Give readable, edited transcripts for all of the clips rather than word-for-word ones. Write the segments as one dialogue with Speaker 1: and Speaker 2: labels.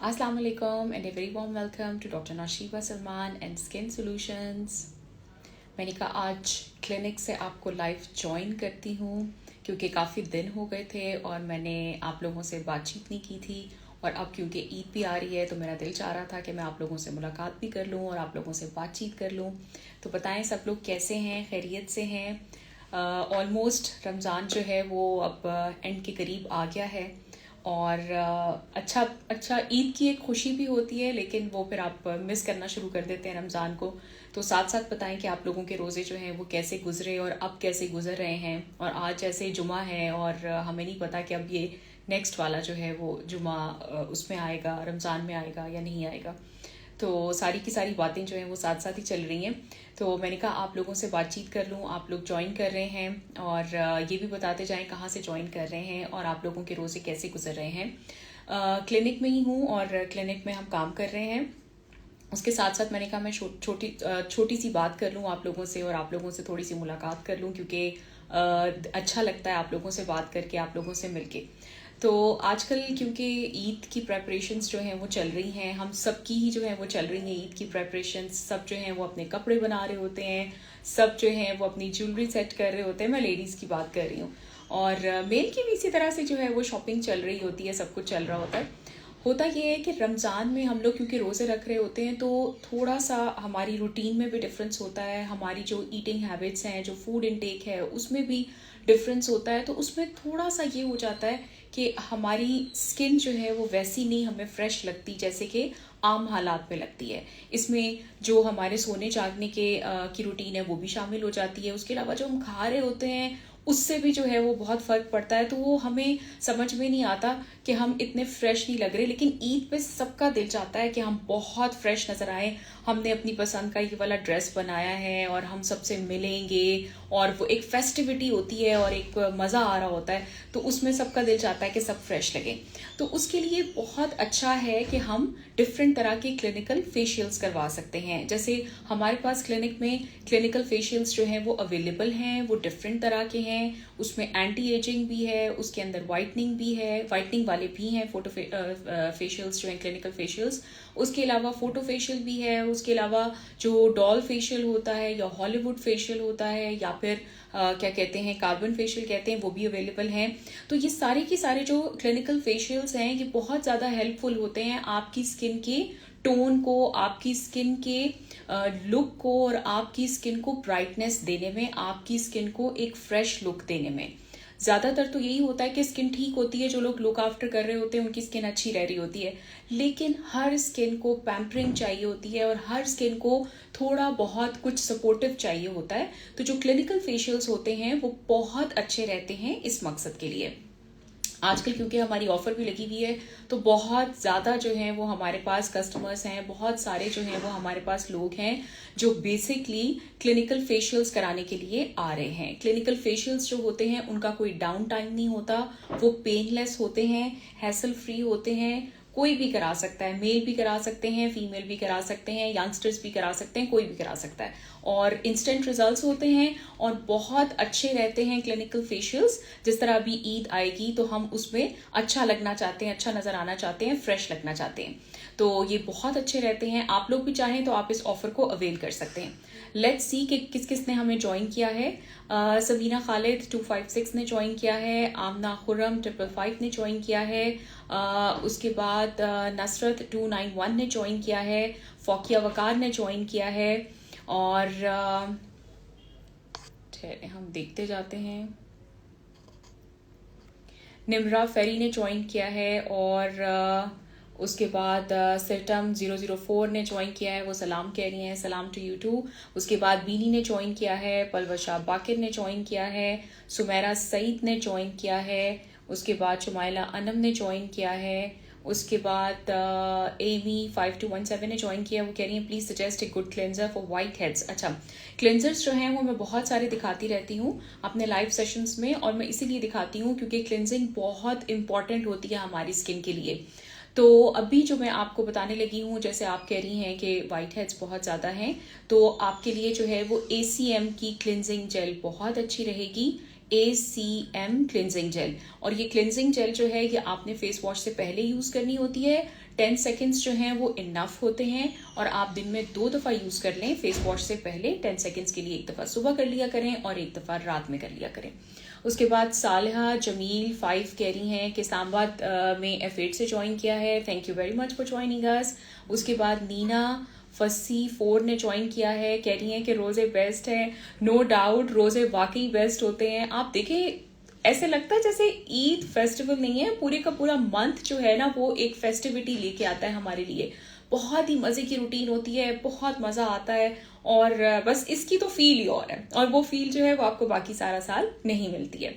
Speaker 1: Assalamu alaikum and a very warm welcome to Dr. Nashiba Salman and Skin Solutions. मैंने कहा आज clinic से आपको लाइव ज्वाइन करती हूँ क्योंकि काफ़ी दिन हो गए थे और मैंने आप लोगों से बातचीत नहीं की थी। और अब क्योंकि ईद भी आ रही है तो मेरा दिल चाह रहा था कि मैं आप लोगों से मुलाकात भी कर लूँ और आप लोगों से बातचीत कर लूँ। तो बताएं सब लोग कैसे हैं, खैरियत से हैं। ऑलमोस्ट रमज़ान जो है वो अब एंड के करीब आ गया है और अच्छा ईद की एक खुशी भी होती है, लेकिन वो फिर आप मिस करना शुरू कर देते हैं रमज़ान को। तो साथ साथ बताएं कि आप लोगों के रोज़े जो हैं वो कैसे गुजरे और अब कैसे गुजर रहे हैं। और आज जैसे जुमा है और हमें नहीं पता कि अब ये नेक्स्ट वाला जो है वो जुमा उसमें आएगा, रमज़ान में आएगा या नहीं आएगा। तो सारी की सारी बातें जो हैं वो साथ साथ ही चल रही हैं। तो मैंने कहा आप लोगों से बातचीत कर लूँ। आप लोग ज्वाइन कर रहे हैं और ये भी बताते जाएं कहाँ से ज्वाइन कर रहे हैं और आप लोगों के रोज़े कैसे गुजर रहे हैं। क्लिनिक में ही हूँ और क्लिनिक में हम काम कर रहे हैं। उसके साथ साथ मैंने कहा मैं छोटी सी बात कर लूँ आप लोगों से और आप लोगों से थोड़ी सी मुलाकात कर लूँ क्योंकि अच्छा लगता है आप लोगों से बात करके, आप लोगों से मिलके। तो आजकल क्योंकि ईद की प्रेपरेशंस जो हैं वो चल रही हैं, हम सबकी ही जो है वो चल रही हैं ईद की प्रेपरेशंस। सब जो हैं वो अपने कपड़े बना रहे होते हैं, सब जो हैं वो अपनी ज्वेलरी सेट कर रहे होते हैं। मैं लेडीज़ की बात कर रही हूँ और मेल की भी इसी तरह से जो है वो शॉपिंग चल रही होती है, सब कुछ चल रहा होता है। होता ये है कि रमज़ान में हम लोग क्योंकि रोज़े रख रहे होते हैं तो थोड़ा सा हमारी रूटीन में भी डिफरेंस होता है, हमारी जो ईटिंग हैबिट्स हैं, जो फूड इनटेक है उसमें भी डिफरेंस होता है। तो उसमें थोड़ा सा ये हो जाता है कि हमारी स्किन जो है वो वैसी नहीं हमें फ्रेश लगती जैसे कि आम हालात में लगती है। इसमें जो हमारे सोने जागने की रूटीन है वो भी शामिल हो जाती है। उसके अलावा जो हम खा रहे होते हैं उससे भी जो है वो बहुत फ़र्क पड़ता है। तो वो हमें समझ में नहीं आता कि हम इतने फ्रेश नहीं लग रहे, लेकिन ईद पे सबका दिल चाहता है कि हम बहुत फ्रेश नज़र आए। हमने अपनी पसंद का ये वाला ड्रेस बनाया है और हम सबसे मिलेंगे और वो एक फेस्टिविटी होती है और एक मज़ा आ रहा होता है। तो उसमें सबका दिल चाहता है कि सब फ्रेश लगे। तो उसके लिए बहुत अच्छा है कि हम डिफरेंट तरह के क्लिनिकल फेशियल्स करवा सकते हैं। जैसे हमारे पास क्लिनिक में क्लिनिकल फेशियल्स जो हैं वो अवेलेबल हैं, वो डिफरेंट तरह के हैं। उसमें एंटी एजिंग भी है, उसके अंदर वाइटनिंग भी है, वाइटनिंग वाले भी हैं फोटो फेशियल्स जो हैं क्लिनिकल फेशियल्स। उसके अलावा फोटो फेशियल भी है। उसके अलावा जो डॉल फेशियल होता है या हॉलीवुड फेशियल होता है या फिर क्या कहते हैं कार्बन फेशियल कहते हैं, वो भी अवेलेबल हैं। तो ये सारे के सारे जो क्लिनिकल फेशियल्स हैं ये बहुत ज़्यादा हेल्पफुल होते हैं आपकी स्किन के टोन को, आपकी स्किन के लुक को और आपकी स्किन को ब्राइटनेस देने में, आपकी स्किन को एक फ्रेश लुक देने में। ज़्यादातर तो यही होता है कि स्किन ठीक होती है, जो लोग लुक आफ्टर कर रहे होते हैं उनकी स्किन अच्छी रह रही होती है, लेकिन हर स्किन को पैम्परिंग चाहिए होती है और हर स्किन को थोड़ा बहुत कुछ सपोर्टिव चाहिए होता है। तो जो क्लिनिकल फेशियल्स होते हैं वो बहुत अच्छे रहते हैं इस मकसद के लिए। आजकल क्योंकि हमारी ऑफर भी लगी हुई है तो बहुत ज़्यादा जो है वो हमारे पास कस्टमर्स हैं, बहुत सारे जो हैं वो हमारे पास लोग हैं जो बेसिकली क्लिनिकल फेशियल्स कराने के लिए आ रहे हैं। क्लिनिकल फेशियल्स जो होते हैं उनका कोई डाउन टाइम नहीं होता, वो पेनलेस होते हैं, हैसल फ्री होते हैं। कोई भी करा सकता है, मेल भी करा सकते हैं, फीमेल भी करा सकते हैं, यंगस्टर्स भी करा सकते हैं, कोई भी करा सकता है और इंस्टेंट रिजल्ट्स होते हैं और बहुत अच्छे रहते हैं क्लिनिकल फेशियल्स। जिस तरह अभी ईद आएगी तो हम उसमें अच्छा लगना चाहते हैं, अच्छा नजर आना चाहते हैं, फ्रेश लगना चाहते हैं। तो ये बहुत अच्छे रहते हैं। आप लोग भी चाहें तो आप इस ऑफर को अवेल कर सकते हैं। लेट्स सी कि किस किस ने हमें ज्वाइन किया है। सबीना खालिद 256 ने ज्वाइन किया है, आमना खुरम 555 ने ज्वाइन किया है, उसके बाद नसरत 291 ने ज्वाइन किया है, फोकिया वकार ने ज्वाइन किया है और हम देखते जाते हैं। निमरा फेरी ने ज्वाइन किया है और उसके बाद सिटम 004 ने ज्वाइन किया है, वो सलाम कह रही हैं, सलाम टू यू टू। उसके बाद बीनी ने ज्वाइन किया है, पलवशा बाकिर ने ज्वाइन किया है, सुमेरा सईद ने ज्वाइन किया है, उसके बाद शुमाइला अनम ने ज्वाइन किया है, उसके बाद एमी 5217 ने ज्वाइन किया। वो कह रही हैं please suggest a good cleanser for white heads. अच्छा, क्लेंजर्स जो हैं वो मैं बहुत सारे दिखाती रहती हूँ अपने लाइव सेशंस में और मैं इसीलिए दिखाती हूँ क्योंकि क्लेंजिंग बहुत इंपॉर्टेंट होती है हमारी स्किन के लिए। तो अभी जो मैं आपको बताने लगी हूँ, जैसे आप कह रही हैं कि वाइट हेड्स बहुत ज़्यादा हैं, तो आपके लिए जो है वो ACM की क्लिनजिंग जेल बहुत अच्छी रहेगी। ACM क्लिनजिंग जेल, और ये क्लिनजिंग जेल जो है ये आपने फेस वॉश से पहले यूज़ करनी होती है। 10 सेकेंड्स जो हैं वो इनफ होते हैं और आप दिन में 2 दफ़ा यूज़ कर लें फेस वॉश से पहले। 10 सेकेंड्स के लिए एक दफ़ा सुबह कर लिया करें और एक दफ़ा रात में कर लिया करें। उसके बाद सालिहा जमील 5 कह रही हैं कि इस्लामाबाद में F8 से ज्वाइन किया है, thank you very much for joining अस। उसके बाद नीना फसी 4 ने ज्वाइन किया है, कह रही हैं कि रोज़े बेस्ट है। नो डाउट रोज़े वाकई बेस्ट होते हैं। आप देखें, ऐसे लगता है जैसे ईद फेस्टिवल नहीं है, पूरे का पूरा मंथ जो है ना वो एक फेस्टिविटी लेके आता है हमारे लिए। बहुत ही मज़े की रूटीन होती है, बहुत मज़ा आता है और बस इसकी तो फील ही और है, और वो फील जो है वो आपको बाकी सारा साल नहीं मिलती है।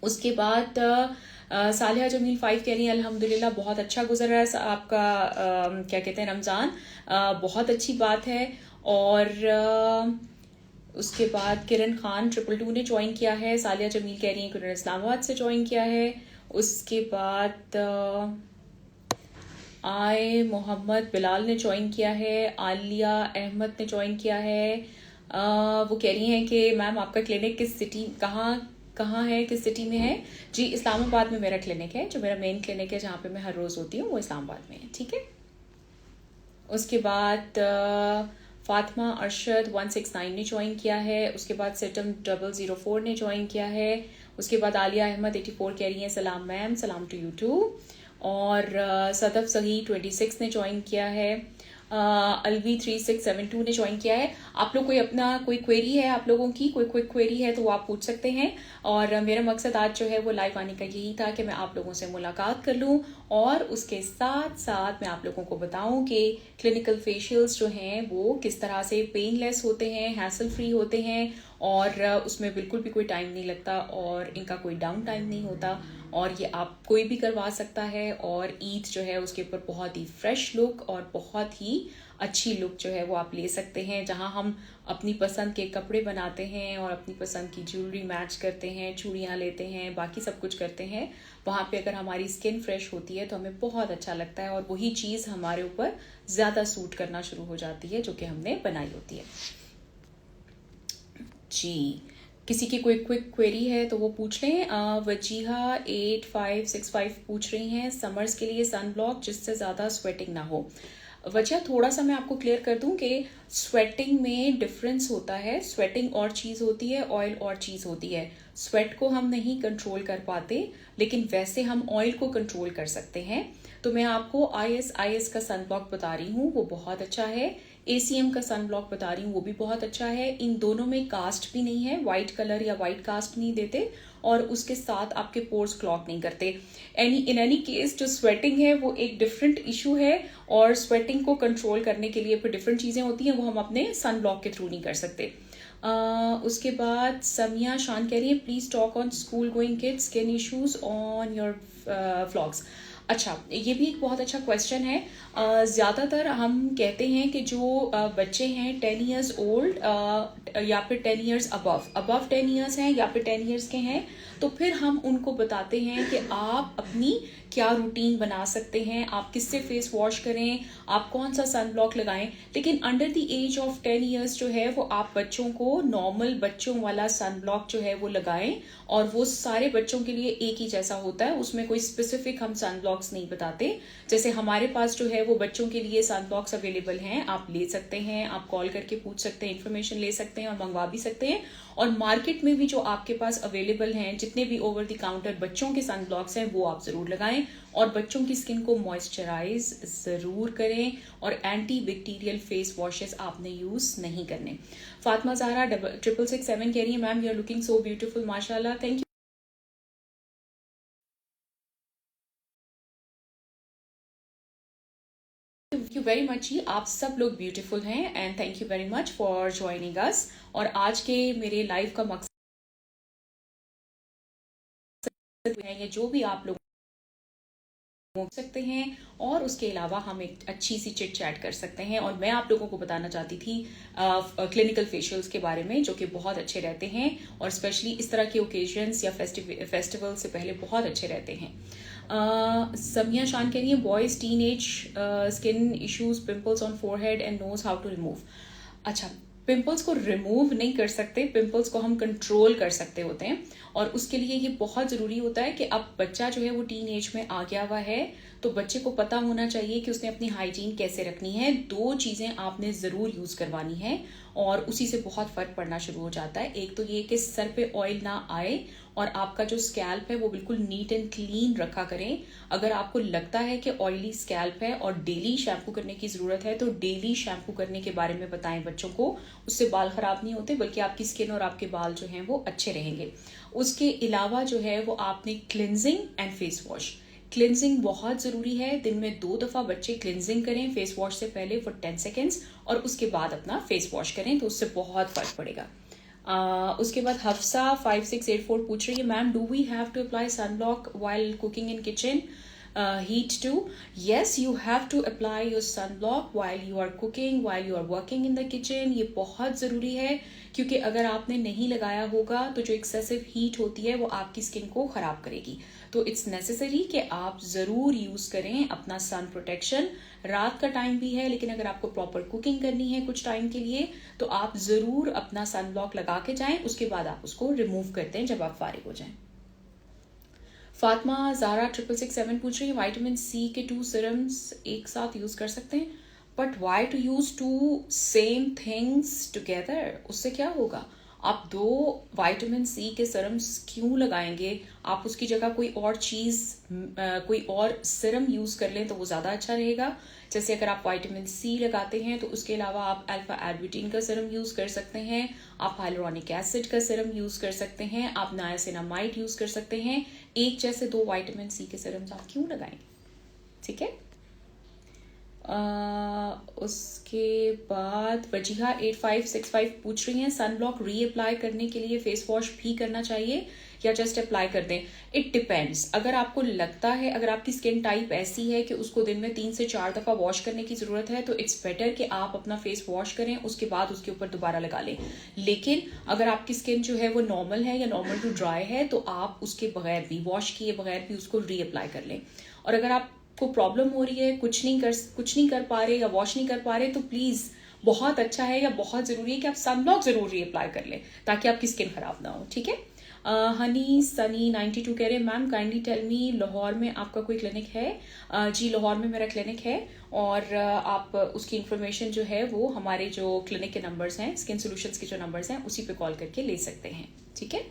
Speaker 1: उसके बाद सालिहा जमील 5 कह रही हैं अल्हम्दुलिल्लाह बहुत अच्छा गुजर रहा है आपका क्या कहते हैं रमज़ान, बहुत अच्छी बात है। और उसके बाद किरण खान 222 ने ज्वाइन किया है। सालिया जमील कह रही हैं कि इस्लामाबाद से ज्वाइन किया है। उसके बाद मोहम्मद बिलाल ने ज्वाइन किया है। आलिया अहमद ने ज्वाइन किया है। वो कह रही हैं कि मैम आपका क्लिनिक किस सिटी कहाँ है, किस सिटी में है? जी इस्लामाबाद में मेरा क्लिनिक है, जो मेरा मेन क्लिनिक है जहाँ पे मैं हर रोज़ होती हूँ वो इस्लामाबाद में है। ठीक है। उसके बाद फातिमा अरशद 169 ने ज्वाइन किया है। उसके बाद सिटम 004 ने ज्वाइन किया है। उसके बाद आलिया अहमद 84 कह रही हैं सलाम मैम, सलाम टू यू टू। और सदफ सही 26 ने ज्वाइन किया है। अलवी 3672 ने ज्वाइन किया है। आप लोग कोई क्वेरी है, आप लोगों की कोई क्विक क्वेरी है तो वो आप पूछ सकते हैं। और मेरा मकसद आज जो है वो लाइव आने का यही था कि मैं आप लोगों से मुलाकात कर लूं और उसके साथ साथ मैं आप लोगों को बताऊं कि क्लिनिकल फेशियल्स जो हैं वो किस तरह से पेनलेस होते हैं, हैसल फ्री होते हैं और उसमें बिल्कुल भी कोई टाइम नहीं लगता और इनका कोई डाउन टाइम नहीं होता और ये आप कोई भी करवा सकता है। और ईद जो है उसके ऊपर बहुत ही फ्रेश लुक और बहुत ही अच्छी लुक जो है वो आप ले सकते हैं, जहां हम अपनी पसंद के कपड़े बनाते हैं और अपनी पसंद की ज्वेलरी मैच करते हैं, चूड़ियाँ लेते हैं, बाकी सब कुछ करते हैं। वहाँ पे अगर हमारी स्किन फ्रेश होती है तो हमें बहुत अच्छा लगता है और वही चीज़ हमारे ऊपर ज़्यादा सूट करना शुरू हो जाती है जो कि हमने बनाई होती है। जी किसी की कोई क्विक क्वेरी है तो वो पूछ लें। वजीहा 8565 पूछ रही हैं समर्स के लिए सन ब्लॉक जिससे ज़्यादा स्वेटिंग ना हो। वजह थोड़ा सा मैं आपको क्लियर कर दूं कि स्वेटिंग में डिफरेंस होता है। स्वेटिंग और चीज़ होती है, ऑयल और चीज़ होती है। स्वेट को हम नहीं कंट्रोल कर पाते लेकिन वैसे हम ऑयल को कंट्रोल कर सकते हैं। तो मैं आपको IS का सन ब्लॉक बता रही हूँ, वो बहुत अच्छा है। ACM का सन ब्लॉक बता रही हूँ, वो भी बहुत अच्छा है। इन दोनों में कास्ट भी नहीं है, वाइट कलर या वाइट कास्ट नहीं देते और उसके साथ आपके पोर्स क्लॉग नहीं करते। इन एनी केस जो स्वेटिंग है वो एक डिफरेंट इशू है और स्वेटिंग को कंट्रोल करने के लिए फिर डिफरेंट चीज़ें होती हैं, वो हम अपने सन ब्लॉक के थ्रू नहीं कर सकते। उसके बाद समिया शान कह रही है please talk on school going kids skin issues on your vlogs. अच्छा, ये भी एक बहुत अच्छा क्वेश्चन है। ज़्यादातर हम कहते हैं कि जो बच्चे हैं 10 ईयर्स ओल्ड या फिर 10 ईयर्स अबव 10 ईयर्स हैं या फिर 10 ईयर्स के हैं तो फिर हम उनको बताते हैं कि आप अपनी क्या रूटीन बना सकते हैं, आप किससे फेस वॉश करें, आप कौन सा सन ब्लॉक लगाएं। लेकिन under the age of 10 years जो है वो आप बच्चों को नॉर्मल बच्चों वाला सन ब्लॉक जो है वो लगाएं और वो सारे बच्चों के लिए एक ही जैसा होता है, उसमें कोई स्पेसिफिक हम सन ब्लॉक्स नहीं बताते। जैसे हमारे पास जो है वो बच्चों के लिए सन ब्लॉक्स अवेलेबल हैं, आप ले सकते हैं, आप कॉल करके पूछ सकते हैं, इन्फॉर्मेशन ले सकते हैं और मंगवा भी सकते हैं। और मार्केट में भी जो आपके पास अवेलेबल हैं, जितने भी ओवर द काउंटर बच्चों के सन ब्लॉक्स हैं वो आप जरूर लगाएं और बच्चों की स्किन को मॉइस्चराइज जरूर करें और एंटी बैक्टीरियल फेस वॉशेस आपने यूज नहीं करने। फातिमा ज़हरा 6667 कह रही है ma'am you are looking so beautiful माशाल्लाह, थैंक यू वेरी मच जी। आप सब लोग ब्यूटीफुल हैं and thank you very much for joining us. और आज के मेरे लाइव का मकसद है ये जो भी आप लोग सकते हैं और उसके अलावा हम एक अच्छी सी चिट चैट कर सकते हैं। और मैं आप लोगों को बताना चाहती थी क्लिनिकल फेशियल्स के बारे में जो कि बहुत अच्छे रहते हैं और स्पेशली इस तरह के ओकेजन्स या फेस्टिवल से पहले बहुत अच्छे रहते हैं। समिया शान कह रही है boys teenage skin issues pimples on forehead and nose how to remove. अच्छा, पिंपल्स को रिमूव नहीं कर सकते, पिंपल्स को हम कंट्रोल कर सकते होते हैं और उसके लिए ये बहुत ज़रूरी होता है कि अब बच्चा जो है वो टीन एज में आ गया हुआ है तो बच्चे को पता होना चाहिए कि उसने अपनी हाइजीन कैसे रखनी है। 2 चीज़ें आपने ज़रूर यूज़ करवानी है और उसी से बहुत फ़र्क पड़ना शुरू हो जाता है। एक तो ये कि सर पे ऑयल ना आए और आपका जो स्कैल्प है वो बिल्कुल नीट एंड क्लीन रखा करें। अगर आपको लगता है कि ऑयली स्कैल्प है और डेली शैम्पू करने की ज़रूरत है तो डेली शैम्पू करने के बारे में बताएं बच्चों को। उससे बाल ख़राब नहीं होते बल्कि आपकी स्किन और आपके बाल जो हैं वो अच्छे रहेंगे। उसके अलावा जो है वो आपने cleansing and face wash, cleansing बहुत ज़रूरी है। दिन में 2 दफ़ा बच्चे क्लिनजिंग करें फेस वॉश से पहले फॉर 10 सेकेंड्स और उसके बाद अपना फेस वॉश करें तो उससे बहुत फ़र्क पड़ेगा। उसके बाद हफ्सा 5684 पूछ रही है, ma'am do we have to apply sunblock while cooking in kitchen? Heat too? Yes, you have to apply your sunblock while you are cooking, while you are working in the kitchen. ये बहुत ज़रूरी है क्योंकि अगर आपने नहीं लगाया होगा तो जो एक्सेसिव हीट होती है वो आपकी स्किन को ख़राब करेगी। तो इट्स नेसेसरी कि आप ज़रूर यूज़ करें अपना सन प्रोटेक्शन। रात का टाइम भी है लेकिन अगर आपको प्रॉपर कुकिंग करनी है कुछ टाइम के लिए तो आप ज़रूर अपना सनब्लॉक लगा के जाएं, उसके बाद आप उसको रिमूव कर दें जब आप फारिग हो जाएं। फातिमा ज़ारा 6667 पूछ रही है, विटामिन सी के 2 सिरम्स एक साथ यूज़ कर सकते हैं? But why to use 2 same things together? उससे क्या होगा? आप 2 विटामिन सी के सिरम्स क्यों लगाएंगे? आप उसकी जगह कोई और चीज़ कोई और सिरम यूज़ कर लें तो वो ज़्यादा अच्छा रहेगा। जैसे अगर आप विटामिन सी लगाते हैं तो उसके अलावा आप अल्फा एल्ब्यूटिन का सिरम यूज़ कर सकते हैं, आप हाइलुरोनिक एसिड का सिरम यूज़ कर सकते हैं, आप नायासिनामाइड यूज़ कर सकते हैं। एक जैसे 2 विटामिन सी के सिरम्स आप क्यों लगाएंगे? ठीक है। उसके बाद वजीहा 8565 पूछ रही हैं, सनब्लॉक रीअप्लाई करने के लिए फेस वॉश भी करना चाहिए या जस्ट अप्लाई कर दें? It depends. अगर आपको लगता है, अगर आपकी स्किन टाइप ऐसी है कि उसको दिन में 3 से 4 दफ़ा वॉश करने की ज़रूरत है तो इट्स बेटर कि आप अपना फेस वॉश करें, उसके बाद उसके ऊपर दोबारा लगा लें। लेकिन अगर आपकी स्किन जो है वो नॉर्मल है या नॉर्मल टू ड्राई है तो आप उसके बगैर भी, वॉश किए बगैर भी उसको रीअप्लाई कर लें। और अगर आप को प्रॉब्लम हो रही है, कुछ नहीं कर पा रहे या वॉश नहीं कर पा रहे तो प्लीज़ बहुत अच्छा है या बहुत ज़रूरी है कि आप सनब्लॉक ज़रूर रीअप्लाई कर लें ताकि आपकी स्किन ख़राब ना हो। ठीक है। हनी सनी 92 कह रहे हैं, ma'am kindly tell me Lahore में आपका कोई क्लिनिक है? जी लाहौर में मेरा क्लिनिक है और आप उसकी इन्फॉर्मेशन जो है वो हमारे जो क्लिनिक के नंबर्स हैं, स्किन सॉल्यूशंस के जो नंबर्स हैं उसी पे कॉल करके ले सकते हैं। ठीक है।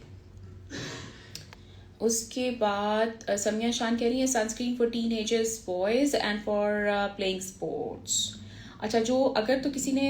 Speaker 1: उसके बाद समिया शान कह रही है, sunscreen for teenagers boys and for playing sports. अच्छा, जो अगर तो किसी ने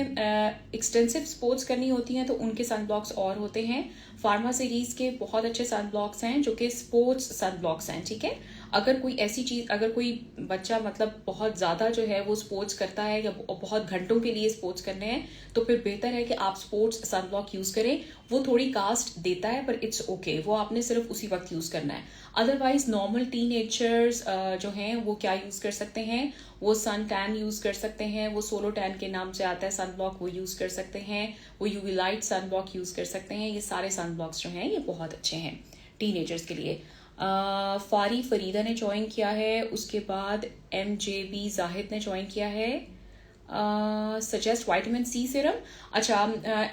Speaker 1: एक्सटेंसिव स्पोर्ट्स करनी होती हैं तो उनके सनब्लॉक्स और होते हैं। फार्मा सीरीज के बहुत अच्छे सनब्लॉक्स हैं जो कि स्पोर्ट्स सनब्लॉक्स हैं। ठीक है। अगर कोई ऐसी चीज़, अगर कोई बच्चा मतलब बहुत ज़्यादा जो है वो स्पोर्ट्स करता है या बहुत घंटों के लिए स्पोर्ट्स करने हैं तो फिर बेहतर है कि आप स्पोर्ट्स सनब्लॉक यूज़ करें। वो थोड़ी कास्ट देता है पर इट्स ओके, वो आपने सिर्फ उसी वक्त यूज़ करना है। अदरवाइज नॉर्मल टीनेजर्स जो हैं वो क्या यूज़ कर सकते हैं? वो सन टैन यूज़ कर सकते हैं, वो सोलो टैन के नाम से आता है सनब्लॉक, वो यूज़ कर सकते हैं, वो यूवी लाइट सनब्लॉक यूज़ कर सकते हैं। ये सारे सनब्लॉक्स जो हैं ये बहुत अच्छे हैं टीनेजर्स के लिए। फारी फरीदा ने ज्वाइन किया है, उसके बाद MJB जाहिद ने ज्वाइन किया है। Suggest vitamin C serum. अच्छा,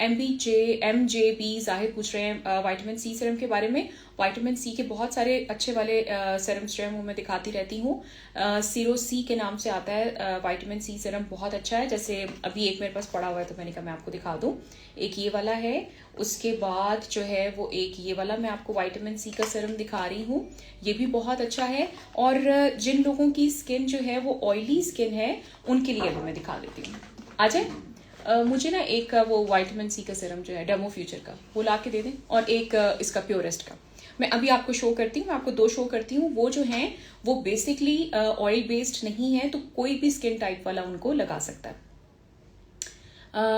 Speaker 1: MJB जाहिद पूछ रहे हैं विटामिन सी सिरम के बारे में। विटामिन सी के बहुत सारे अच्छे वाले सिरम्स जो हैं वो मैं दिखाती रहती हूँ। सीरो सी के नाम से आता है विटामिन सी सिरम, बहुत अच्छा है। जैसे अभी एक मेरे पास पड़ा हुआ है तो मैंने कहा मैं आपको दिखा दूँ। एक ये वाला है, उसके बाद जो है वो एक ये वाला मैं आपको विटामिन सी का सिरम दिखा रही हूँ, ये भी बहुत अच्छा है। और जिन लोगों की स्किन जो है वो ऑयली स्किन है उनके लिए भी मैं दिखा देती हूँ। आ जाए। मुझे ना एक वो विटामिन सी का सिरम जो है डेमो फ्यूचर का वो ला के दे दें और एक इसका प्योरेस्ट का। मैं अभी आपको शो करती हूँ, मैं आपको 2 शो करती हूँ। वो जो हैं वो बेसिकली ऑयल बेस्ड नहीं है तो कोई भी स्किन टाइप वाला उनको लगा सकता है।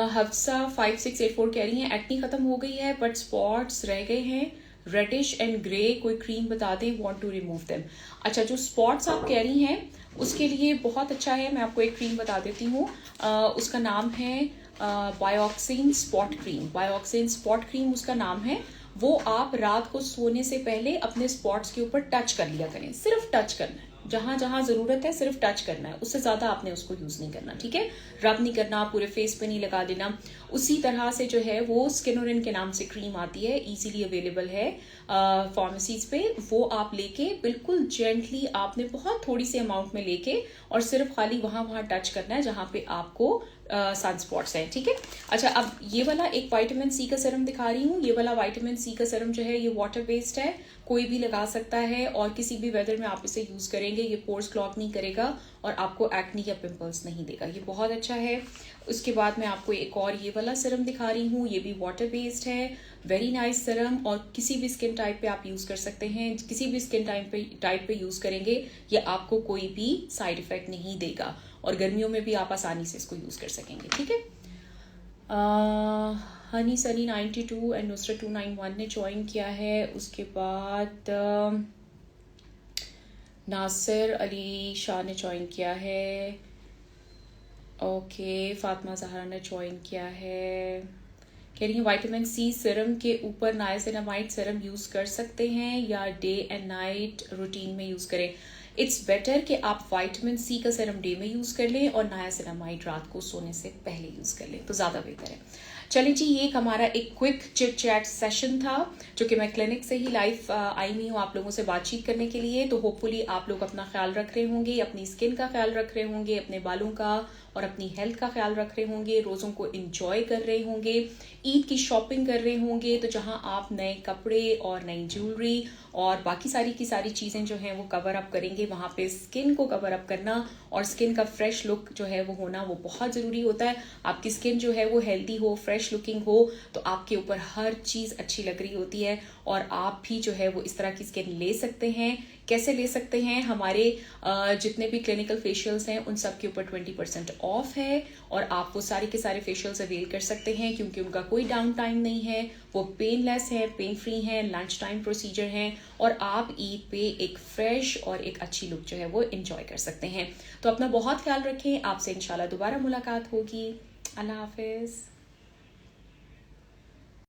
Speaker 1: हफ्सा 5684 कह रही हैं, एक्नी खत्म हो गई है बट स्पॉट्स रह गए हैं, रेडिश एंड ग्रे, कोई क्रीम बता दें, वांट टू रिमूव देम। अच्छा, जो स्पॉट्स आप कह रही हैं उसके लिए बहुत अच्छा है, मैं आपको एक क्रीम बता देती हूँ। उसका नाम है बायोक्सिन स्पॉट क्रीम। बायोक्सिन स्पॉट क्रीम उसका नाम है। वो आप रात को सोने से पहले अपने स्पॉट्स के ऊपर टच कर लिया करें, सिर्फ टच करना है। जहां जहां जरूरत है सिर्फ टच करना है, उससे ज्यादा आपने उसको यूज नहीं करना, ठीक है। रब नहीं करना, पूरे फेस पे नहीं लगा देना। उसी तरह से जो है वो स्किनोरिन के नाम से क्रीम आती है, इजीली अवेलेबल है फार्मेसीज पे। वो आप लेके बिल्कुल जेंटली आपने बहुत थोड़ी सी अमाउंट में लेके और सिर्फ खाली वहां वहां टच करना है जहां पे आपको सनस्पॉट्स है, ठीक है। अच्छा, अब ये वाला एक विटामिन सी का सीरम दिखा रही हूँ। ये वाला विटामिन सी का सीरम जो है ये वाटर बेस्ड है, कोई भी लगा सकता है और किसी भी वेदर में आप इसे यूज करेंगे ये पोर्स क्लॉग नहीं करेगा और आपको एक्नी या पिंपल्स नहीं देगा, ये बहुत अच्छा है। उसके बाद मैं आपको एक और ये वाला सीरम दिखा रही हूँ, ये भी वाटर बेस्ड है, वेरी नाइस सीरम, और किसी भी स्किन टाइप पे आप यूज कर सकते हैं। किसी भी स्किन टाइप पे यूज करेंगे ये आपको कोई भी साइड इफेक्ट नहीं देगा और गर्मियों में भी आप आसानी से इसको यूज कर सकेंगे, ठीक है। हनी सनी 92 एंड नुसरत 291 ने ज्वाइन किया है। उसके बाद नासिर अली शाह ने ज्वाइन किया है। ओके, फातिमा जहरा ने ज्वाइन किया है। कह रही है विटामिन सी सीरम के ऊपर नाइसिनामाइड सीरम यूज कर सकते हैं या डे एंड नाइट रूटीन में यूज करें। इट्स बेटर कि आप विटामिन सी का सीरम डे में यूज कर लें और नाइसिनामाइड रात को सोने से पहले यूज कर लें तो ज्यादा बेहतर है। चलिए जी, ये हमारा एक क्विक चिट चैट सेशन था जो कि मैं क्लिनिक से ही लाइव आई हुई हूँ आप लोगों से बातचीत करने के लिए। तो होपफुली आप लोग अपना ख्याल रख रहे होंगे, अपनी स्किन का ख्याल रख रहे होंगे, अपने बालों का और अपनी हेल्थ का ख्याल रख रहे होंगे, रोज़ों को एंजॉय कर रहे होंगे, ईद की शॉपिंग कर रहे होंगे। तो जहां आप नए कपड़े और नई ज्वेलरी और बाकी सारी की सारी चीज़ें जो हैं वो कवर अप करेंगे, वहां पे स्किन को कवर अप करना और स्किन का फ्रेश लुक जो है वो होना वो बहुत ज़रूरी होता है। आपकी स्किन जो है वो हेल्दी हो, फ्रेश लुकिंग हो तो आपके ऊपर हर चीज़ अच्छी लग रही होती है और आप भी जो है वो इस तरह की स्किन ले सकते हैं। कैसे ले सकते हैं? हमारे जितने भी क्लिनिकल फेशियल्स हैं उन सब के ऊपर 20% ऑफ है और आप वो सारे के सारे फेशियल्स अवेल कर सकते हैं क्योंकि उनका कोई डाउन टाइम नहीं है, वो पेनलेस है, पेन फ्री है, लंच टाइम प्रोसीजर है और आप ईद पे एक फ्रेश और एक अच्छी लुक जो है वो एंजॉय कर सकते हैं। तो अपना बहुत ख्याल रखें, आपसे इंशाल्लाह दोबारा मुलाकात होगी। अल्लाह हाफिज।